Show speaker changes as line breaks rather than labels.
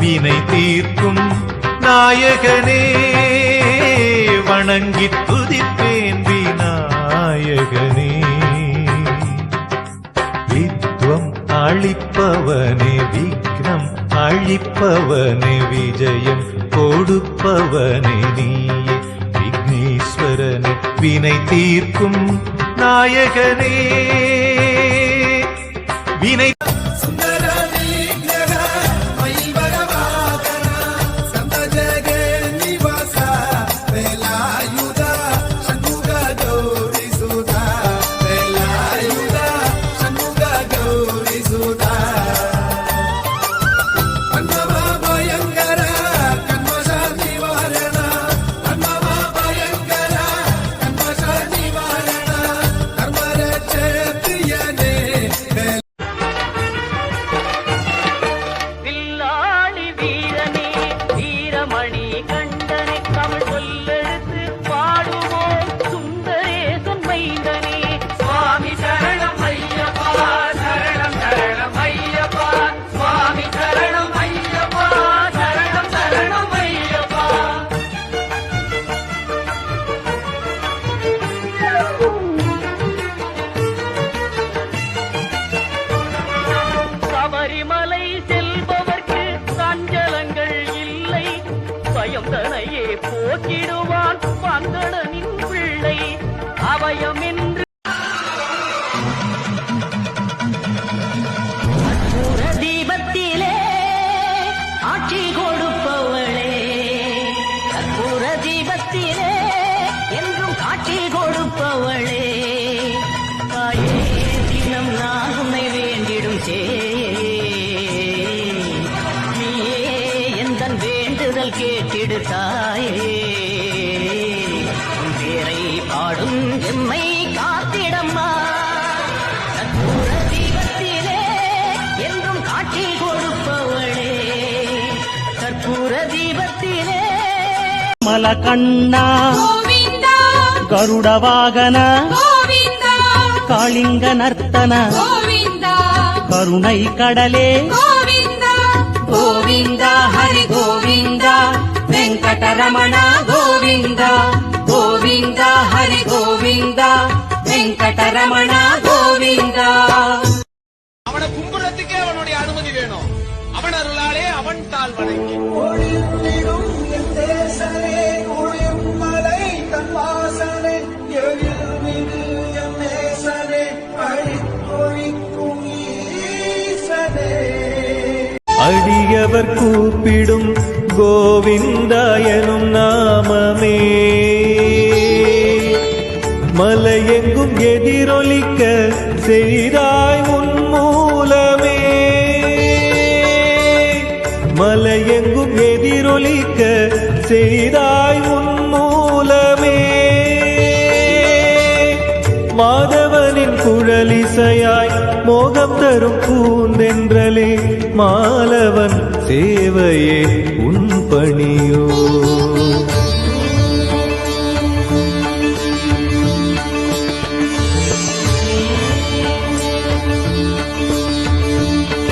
வினை தீர்க்கும் நாயகனே வணங்கித் துதிப்பேன் விநாயகனே. வித்வம் அளிப்பவனே விக்னம் அழிப்பவனே விஜயம் கொடுப்பவனே நீயே விக்னேஸ்வரனே வினை தீர்க்கும் நாயகனே. வினை
தனையே போக்கிடுவான் பங்கடனின் பிள்ளை அவயம் என்று தீபத்திலே ஆட்சி கொடுப்பவளே கற்பூர தீபத்திலே என்றும் காட்சி கொடுப்பவளே தாயே தினம் நான் உன்னை வேண்டிடும் கேட்டிடு தாயே உன் பேரை பாடும் எம்மை காத்திடம்மா கற்பூர தீபத்திலே என்றும் காட்சி கொடுப்பவளே கற்பூர தீபத்திலே
மலகண்ணா கருட வாகன காளிங்க நர்த்தன கருணை கடலே
गोविंद हरि गोविंद वेंकटरमण गोविंद गोविंद हरि गोविंद वेंकटरमण गोविंद.
அவனை கும்புறதுக்கே அவனுடைய அனுமதி வேணும். அவன் அருளாலே அவன் தாழ் வணங்கி
அடியவர் கூப்பிடும் கோவிந்தா எனும் நாமமே மலையெங்கும் எதிரொலிக்க செய்தாய் உன் மூலமே மலையெங்கும் எதிரொலிக்க செய்தாய் உன் மூலமே மாதவனின் குழலிசையாய் மோகம் தரும் பூந்தென்றலே மாலவன் சேவையே உன் பணியோ.